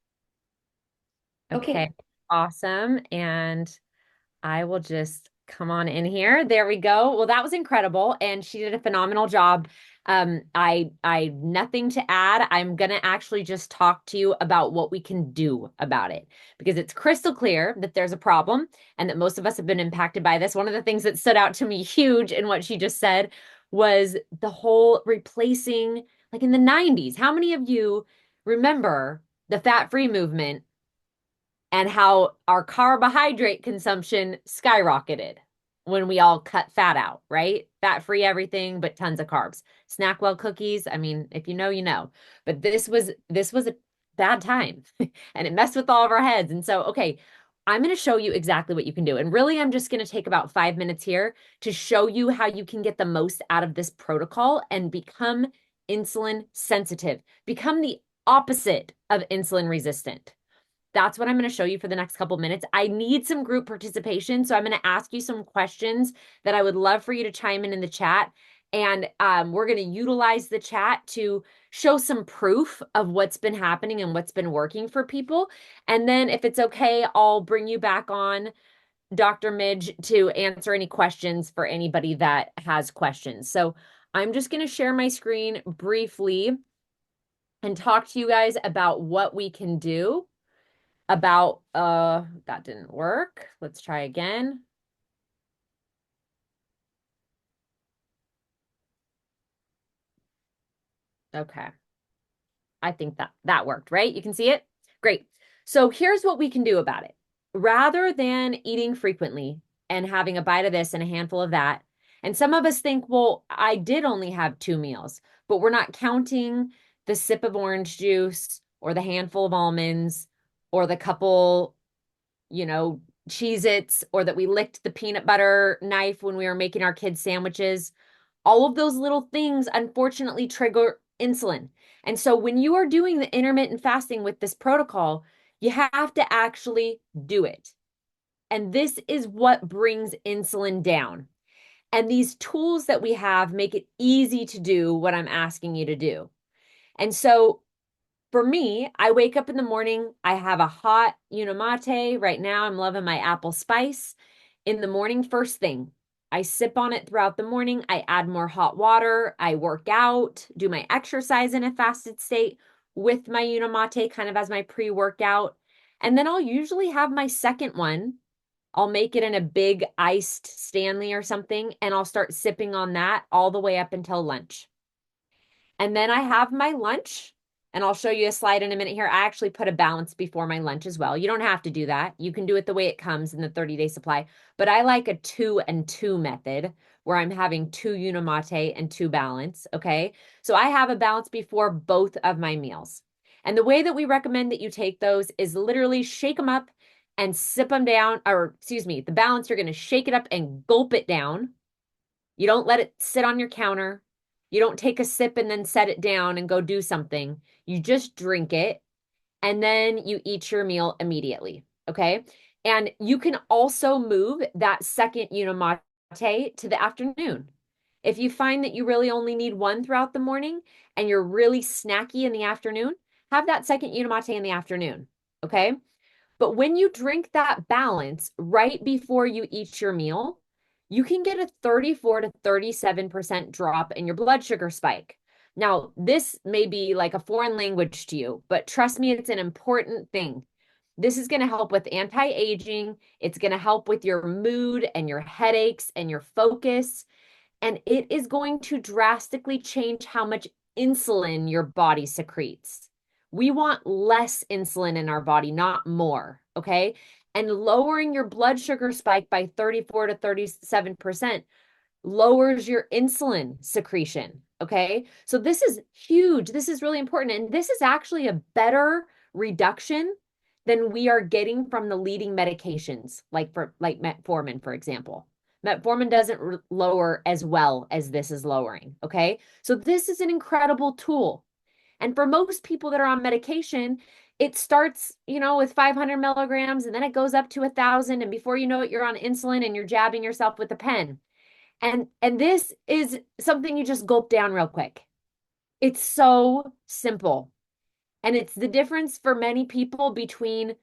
Okay. Okay, awesome. And I will just come on in here. There we go. Well, that was incredible. And she did a phenomenal job. I nothing to add. I'm gonna actually just talk to you about what we can do about it because it's crystal clear that there's a problem and that most of us have been impacted by this. One of the things that stood out to me huge in what she just said was the whole replacing, like in the 90s. How many of you remember the fat-free movement and how our carbohydrate consumption skyrocketed when we all cut fat out, right? Fat-free everything, but tons of carbs. Snackwell cookies, I mean, if you know, you know. But this was a bad time and it messed with all of our heads. And so, okay, I'm going to show you exactly what you can do. And really, I'm just going to take about 5 minutes here to show you how you can get the most out of this protocol and become insulin sensitive, become the opposite of insulin resistant. That's what I'm going to show you for the next couple minutes. I need some group participation. So I'm going to ask you some questions that I would love for you to chime in the chat. And we're going to utilize the chat to show some proof of what's been happening and what's been working for people. And then if it's okay, I'll bring you back on, Dr. Midge, to answer any questions for anybody that has questions. So I'm just going to share my screen briefly and talk to you guys about what we can do about that didn't work. Let's try again. Okay. I think that worked, right? You can see it? Great. So here's what we can do about it. Rather than eating frequently and having a bite of this and a handful of that, And some of us think, well, I did only have 2 meals, but we're not counting the sip of orange juice or the handful of almonds or the couple, you know, Cheez-Its, or that we licked the peanut butter knife when we were making our kids sandwiches. All of those little things, unfortunately, trigger insulin. And so when you are doing the intermittent fasting with this protocol, you have to actually do it. And this is what brings insulin down. And these tools that we have make it easy to do what I'm asking you to do. And so for me, I wake up in the morning, I have a hot Unimate. Right now, I'm loving my apple spice. In the morning, first thing, I sip on it throughout the morning. I add more hot water. I work out, do my exercise in a fasted state with my Unimate kind of as my pre-workout. And then I'll usually have my second one. I'll make it in a big iced Stanley or something, and I'll start sipping on that all the way up until lunch. And then I have my lunch, and I'll show you a slide in a minute here. I actually put a balance before my lunch as well. You don't have to do that. You can do it the way it comes in the 30-day supply. But I like a 2 and 2 method where I'm having 2 Unimate and 2 balance, okay? So I have a balance before both of my meals. And the way that we recommend that you take those is literally shake them up and sip them down, or excuse me, the balance, you're going to shake it up and gulp it down. You don't let it sit on your counter. You don't take a sip and then set it down and go do something. You just drink it and then you eat your meal immediately. Okay. And you can also move that second Unimate to the afternoon. If you find that you really only need one throughout the morning and you're really snacky in the afternoon, have that second Unimate in the afternoon. Okay. But when you drink that balance right before you eat your meal, you can get a 34 to 37% drop in your blood sugar spike. Now, this may be like a foreign language to you, but trust me, it's an important thing. This is going to help with anti-aging. It's going to help with your mood and your headaches and your focus. And it is going to drastically change how much insulin your body secretes. We want less insulin in our body, not more, okay? And lowering your blood sugar spike by 34 to 37% lowers your insulin secretion, okay? So this is huge. This is really important. And this is actually a better reduction than we are getting from the leading medications, like metformin, for example. Metformin doesn't lower as well as this is lowering, okay? So this is an incredible tool. And for most people that are on medication, it starts, with 500 milligrams and then it goes up to 1,000. And before you know it, you're on insulin and you're jabbing yourself with a pen. And this is something you just gulp down real quick. It's so simple. And it's the difference for many people between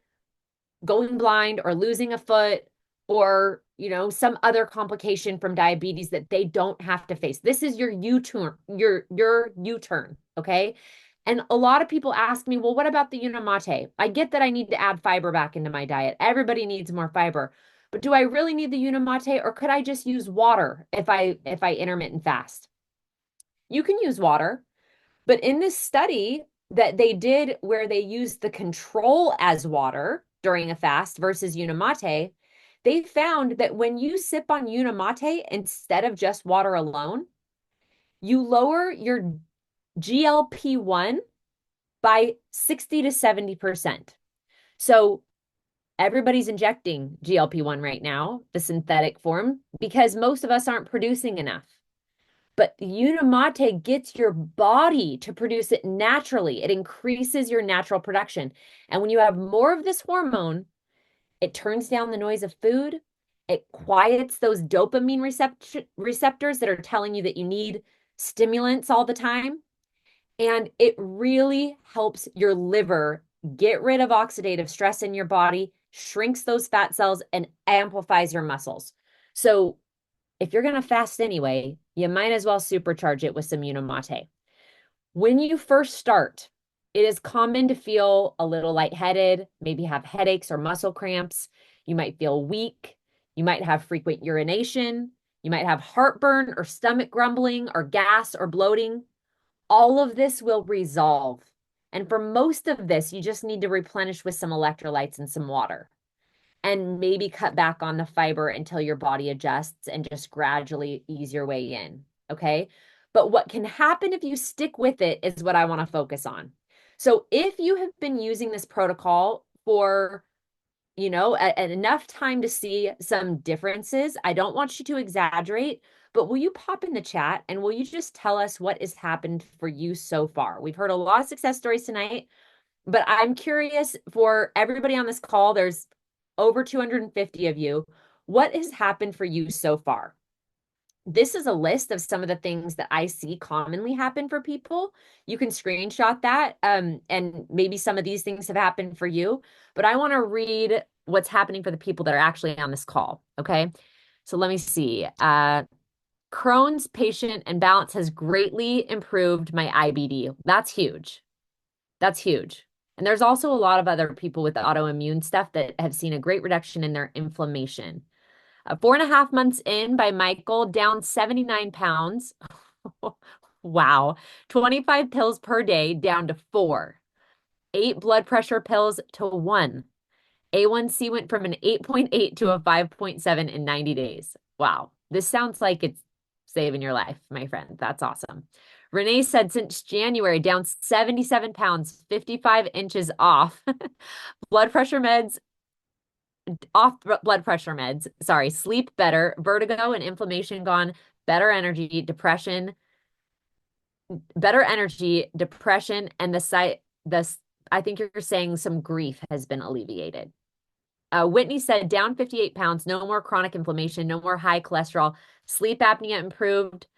going blind or losing a foot or, some other complication from diabetes that they don't have to face. This is your U-turn, your U-turn, okay? And a lot of people ask me, well, what about the Unimate? I get that I need to add fiber back into my diet. Everybody needs more fiber. But do I really need the Unimate, or could I just use water if I intermittent fast? You can use water, but in this study that they did where they used the control as water during a fast versus Unimate, they found that when you sip on Unimate instead of just water alone, you lower your GLP-1 by 60 to 70%. So everybody's injecting GLP-1 right now, the synthetic form, because most of us aren't producing enough. But Unimate gets your body to produce it naturally. It increases your natural production. And when you have more of this hormone, it turns down the noise of food. It quiets those dopamine receptors that are telling you that you need stimulants all the time. And it really helps your liver get rid of oxidative stress in your body, shrinks those fat cells, and amplifies your muscles. So if you're going to fast anyway, you might as well supercharge it with some Unimate. When you first start, it is common to feel a little lightheaded, maybe have headaches or muscle cramps. You might feel weak. You might have frequent urination. You might have heartburn or stomach grumbling or gas or bloating. All of this will resolve. And for most of this, you just need to replenish with some electrolytes and some water. and maybe cut back on the fiber until your body adjusts and just gradually ease your way in. Okay. But what can happen if you stick with it is what I want to focus on. So if you have been using this protocol for, enough time to see some differences, I don't want you to exaggerate, but will you pop in the chat and will you just tell us what has happened for you so far? We've heard a lot of success stories tonight, but I'm curious for everybody on this call, there's over 250 of you. What has happened for you so far? This is a list of some of the things that I see commonly happen for people. You can screenshot that, and maybe some of these things have happened for you, but I want to read what's happening for the people that are actually on this call, okay? So let me see. Crohn's patient and balance has greatly improved my IBD. That's huge. That's huge. And there's also a lot of other people with autoimmune stuff that have seen a great reduction in their inflammation. 4.5 months in by Michael, down 79 pounds. Wow. 25 pills per day, down to 4. 8 blood pressure pills to 1. A1C went from an 8.8 to a 5.7 in 90 days. Wow. This sounds like it's saving your life, my friend. That's awesome. Renee said since January, down 77 pounds, 55 inches off. Blood pressure meds, off blood pressure meds, sorry, sleep better, vertigo and inflammation gone, better energy, depression, and I think you're saying some grief has been alleviated. Whitney said down 58 pounds, no more chronic inflammation, no more high cholesterol, sleep apnea improved.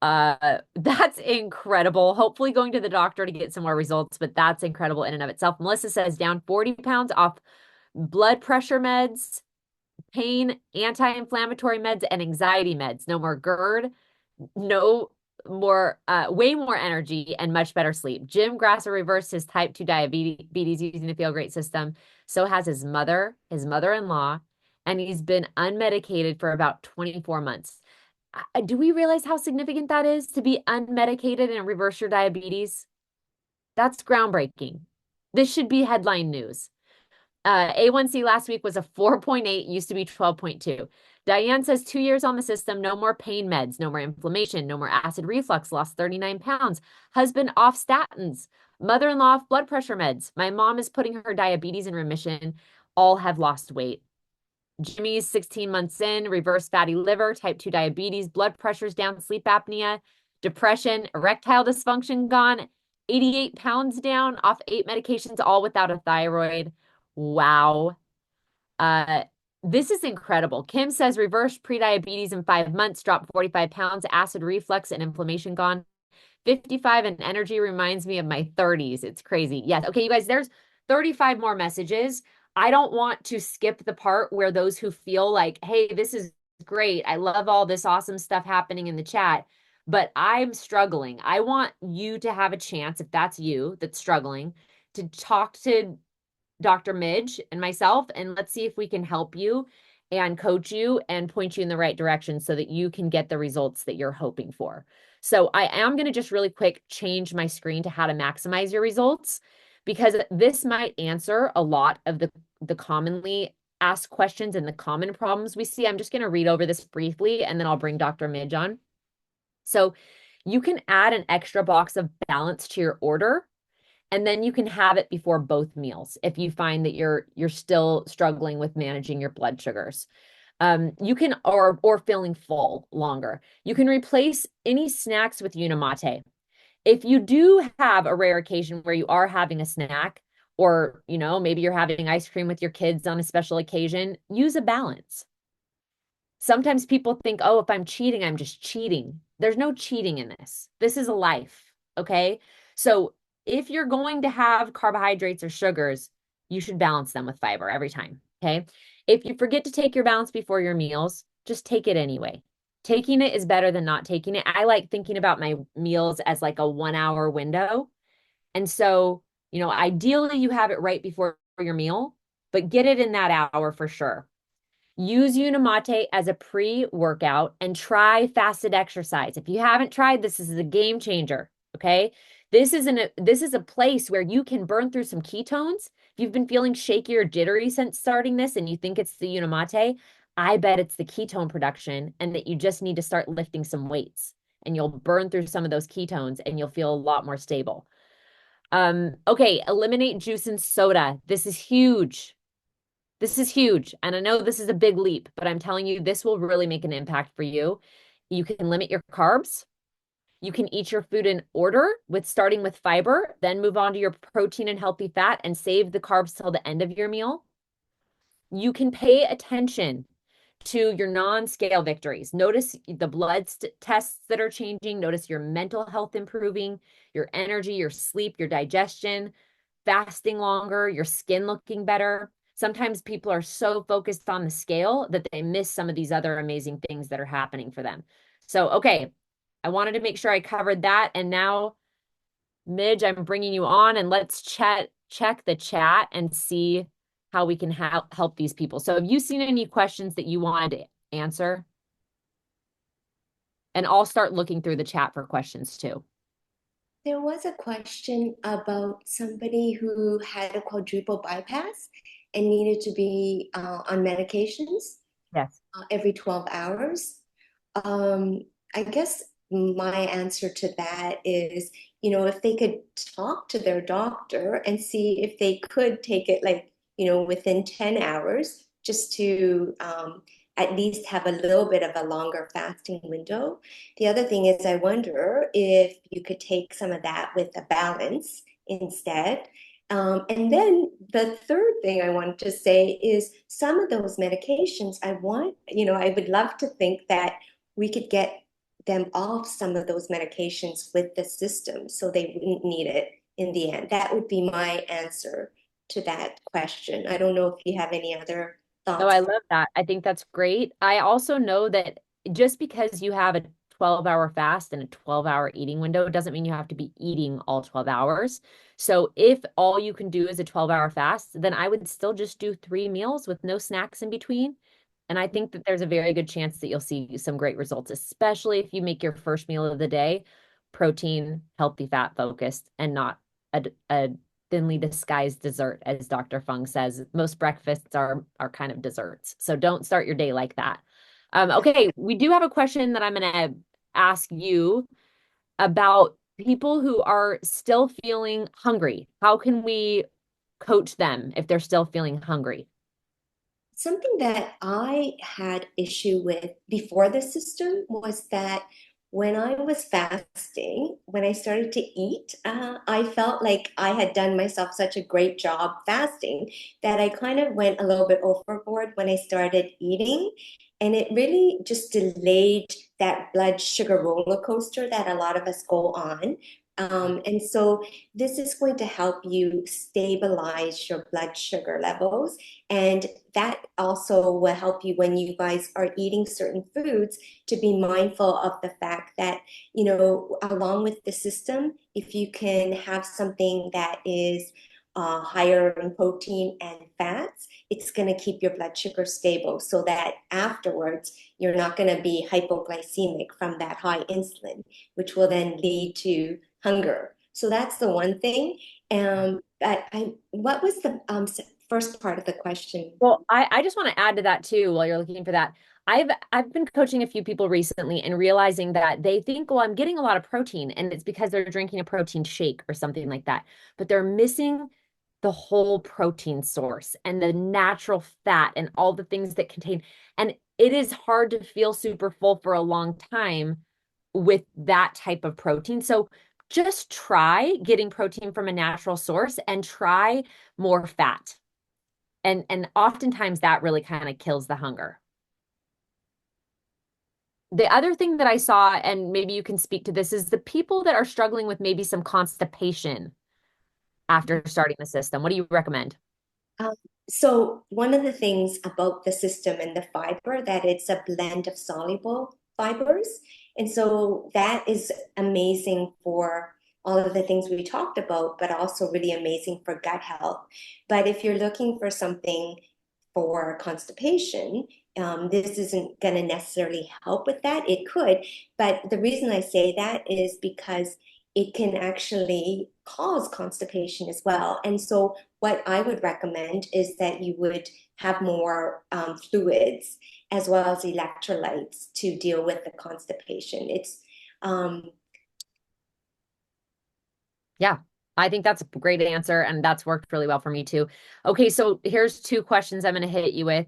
That's incredible. Hopefully going to the doctor to get some more results, but that's incredible in and of itself. Melissa says down 40 pounds off blood pressure meds, pain, anti-inflammatory meds, and anxiety meds. No more GERD, no more, way more energy and much better sleep. Jim Grasser reversed his type 2 diabetes using the Feel Great system. So has his mother-in-law, and he's been unmedicated for about 24 months. Do we realize how significant that is to be unmedicated and reverse your diabetes? That's groundbreaking. This should be headline news. A1C last week was a 4.8, used to be 12.2. Diane says 2 years on the system, no more pain meds, no more inflammation, no more acid reflux, lost 39 pounds. Husband off statins, mother-in-law off blood pressure meds. My mom is putting her diabetes in remission. All have lost weight. Jimmy's 16 months in, reverse fatty liver, type 2 diabetes, blood pressure's down, sleep apnea, depression, erectile dysfunction gone, 88 pounds down, off 8 medications, all without a thyroid. Wow. This is incredible. Kim says reverse prediabetes in 5 months, dropped 45 pounds, acid reflux and inflammation gone. 55 and energy reminds me of my 30s. It's crazy. Yes. Okay, you guys, there's 35 more messages. I don't want to skip the part where those who feel like, hey, this is great. I love all this awesome stuff happening in the chat, but I'm struggling. I want you to have a chance, if that's you that's struggling, to talk to Dr. Midge and myself, and let's see if we can help you and coach you and point you in the right direction so that you can get the results that you're hoping for. So I am going to just really quick change my screen to how to maximize your results, because this might answer a lot of the commonly asked questions and the common problems we see. I'm just going to read over this briefly, and then I'll bring Dr. Midge on. So you can add an extra box of balance to your order, and then you can have it before both meals if you find that you're still struggling with managing your blood sugars. You can, or feeling full longer. You can replace any snacks with Unimate. If you do have a rare occasion where you are having a snack, or maybe you're having ice cream with your kids on a special occasion, use a balance. Sometimes people think, oh, if I'm cheating, I'm just cheating. There's no cheating in this. This is a life, okay? So if you're going to have carbohydrates or sugars, you should balance them with fiber every time, okay? If you forget to take your balance before your meals, just take it anyway. Taking it is better than not taking it. I like thinking about my meals as like a 1-hour window. And so, ideally you have it right before your meal, but get it in that hour for sure. Use Unimate as a pre-workout and try fasted exercise. If you haven't tried this is a game changer, okay? This is a place where you can burn through some ketones If you've been feeling shaky or jittery since starting this and you think it's the Unimate, I bet it's the ketone production and that you just need to start lifting some weights and you'll burn through some of those ketones and you'll feel a lot more stable. Okay, eliminate juice and soda. This is huge. This is huge. And I know this is a big leap, but I'm telling you, this will really make an impact for you. You can limit your carbs. You can eat your food in order with starting with fiber, then move on to your protein and healthy fat and save the carbs till the end of your meal. You can pay attention to your non-scale victories. Notice the blood tests that are changing. Notice your mental health improving, your energy, your sleep, your digestion, fasting longer, your skin looking better. Sometimes people are so focused on the scale that they miss some of these other amazing things that are happening for them. So, okay, I wanted to make sure I covered that. And now, Midge, I'm bringing you on and let's check the chat and see how we can help these people. So have you seen any questions that you wanted to answer? And I'll start looking through the chat for questions too. There was a question about somebody who had a quadruple bypass and needed to be on medications Yes. every 12 hours. I guess my answer to that is, if they could talk to their doctor and see if they could take it like, within 10 hours, just to at least have a little bit of a longer fasting window. The other thing is, I wonder if you could take some of that with a balance instead. And then the third thing I wanted to say is some of those medications I would love to think that we could get them off some of those medications with the system so they wouldn't need it in the end. That would be my answer to that question. I don't know if you have any other Oh, thoughts. I love that. I think that's great. I also know that just because you have a 12-hour fast and a 12-hour eating window doesn't mean you have to be eating all 12 hours. So if all you can do is a 12-hour fast, then I would still just do 3 meals with no snacks in between. And I think that there's a very good chance that you'll see some great results, especially if you make your first meal of the day protein, healthy fat focused, and not a thinly disguised dessert, as Dr. Fung says. Most breakfasts are kind of desserts. So don't start your day like that. Okay, we do have a question that I'm going to ask you about people who are still feeling hungry. How can we coach them if they're still feeling hungry? Something that I had issue with before the system was that when I was fasting, when I started to eat, I felt like I had done myself such a great job fasting that I kind of went a little bit overboard when I started eating. And it really just delayed that blood sugar roller coaster that a lot of us go on. And so this is going to help you stabilize your blood sugar levels. And that also will help you when you guys are eating certain foods to be mindful of the fact that, along with the system, if you can have something that is higher in protein and fats, it's going to keep your blood sugar stable so that afterwards you're not going to be hypoglycemic from that high insulin, which will then lead to hunger. So that's the one thing. What was the first part of the question? Well, I just want to add to that too while you're looking for that. I've been coaching a few people recently and realizing that they think, well, I'm getting a lot of protein and it's because they're drinking a protein shake or something like that. But they're missing the whole protein source and the natural fat and all the things that contain. And it is hard to feel super full for a long time with that type of protein. So just try getting protein from a natural source and try more fat. And oftentimes that really kind of kills the hunger. The other thing that I saw, and maybe you can speak to this, is the people that are struggling with maybe some constipation after starting the system. What do you recommend? Um, so one of the things about the system and the fiber that it's a blend of soluble fibers. And so that is amazing for all of the things we talked about, but also really amazing for gut health. But if you're looking for something for constipation, this isn't going to necessarily help with that. It could, but the reason I say that is because it can actually cause constipation as well. And so what I would recommend is that you would have more fluids as well as electrolytes to deal with the constipation. Um, Yeah, I think that's a great answer, and that's worked really well for me too. Okay, so here's two questions I'm going to hit you with,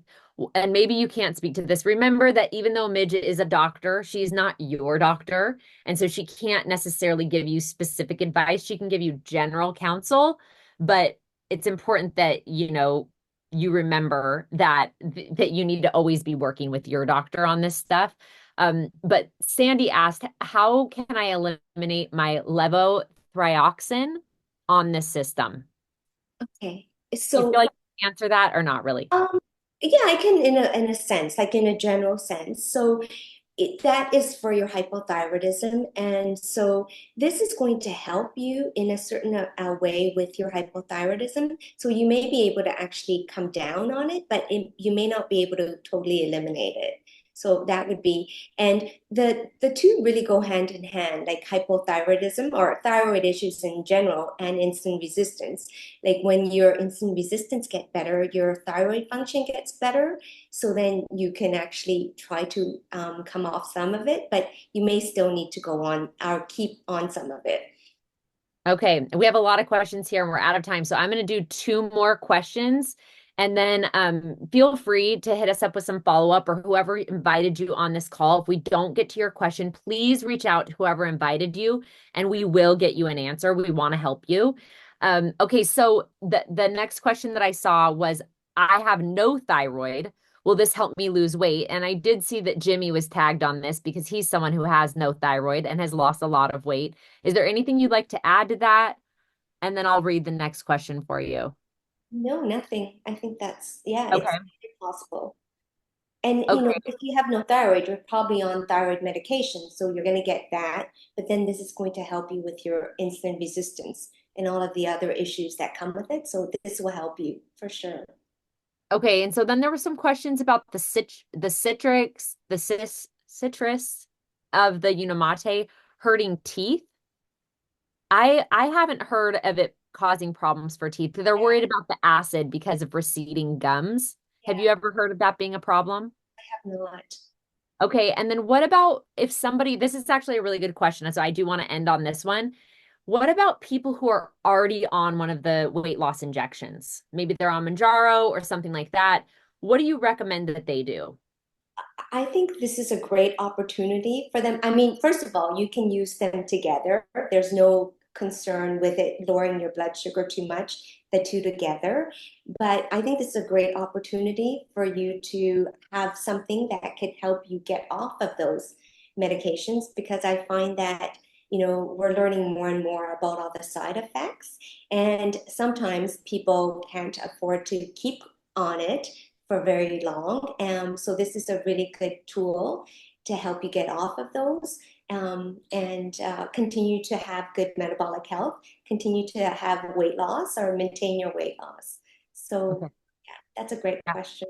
and maybe you can't speak to this. Remember that even though Midget is a doctor, she's not your doctor, and so she can't necessarily give you specific advice. She can give you general counsel, but it's important that you remember that you need to always be working with your doctor on this stuff. But Sandy asked, how can I eliminate my levothyroxine on this system? okay. Do you So feel like you can answer that or not really? yeah, I can in a sense, like in a general sense. So that is for your hypothyroidism. And so this is going to help you in a certain way with your hypothyroidism. So you may be able to actually come down on it, but you may not be able to totally eliminate it. So that would be, and the two really go hand in hand, like hypothyroidism or thyroid issues in general and insulin resistance. Like when your insulin resistance get better, your thyroid function gets better, so then you can actually try to come off some of it, but you may still need to go on or keep on some of it. Okay, we have a lot of questions here and we're out of time. So I'm going to do two more questions and then feel free to hit us up with some follow-up or whoever invited you on this call. If we don't get to your question, please reach out to whoever invited you and we will get you an answer. We want to help you. Okay, so the next question that I saw was, I have no thyroid. Will this help me lose weight? And I did see that Jimmy was tagged on this because he's someone who has no thyroid and has lost a lot of weight. Is there anything you'd like to add to that? And then I'll read the next question for you. No, nothing. I think that's, yeah, it's Okay. possible. And Okay. if you have no thyroid, you're probably on thyroid medication, so you're going to get that. But then this is going to help you with your insulin resistance and all of the other issues that come with it. So this will help you for sure. Okay. And so then there were some questions about the citrus of the Unamate hurting teeth. I haven't heard of it causing problems for teeth. They're worried about the acid because of receding gums. Have Yeah, you ever heard of that being a problem? I have not. Okay, and then what about if somebody, this is actually a really good question, so I do want to end on this one. What about people who are already on one of the weight loss injections? Maybe they're on Manjaro or something like that. What do you recommend that they do? I think this is a great opportunity for them. I mean, first of all, you can use them together. There's no concern with it lowering your blood sugar too much, the two together. But I think this is a great opportunity for you to have something that could help you get off of those medications because I find that, we're learning more and more about all the side effects. And sometimes people can't afford to keep on it for very long. So this is a really good tool to help you get off of those and continue to have good metabolic health, continue to have weight loss or maintain your weight loss. So Okay. yeah, that's a great Yeah. question.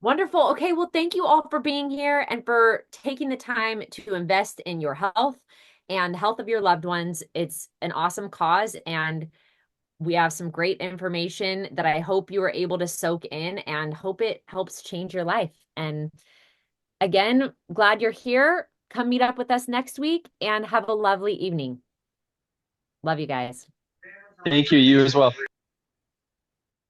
Wonderful. Okay, well, thank you all for being here and for taking the time to invest in your health and the health of your loved ones. It's an awesome cause, and we have some great information that I hope you were able to soak in and hope it helps change your life. And again, glad you're here. Come meet up with us next week and have a lovely evening. Love you guys. Thank you. You as well.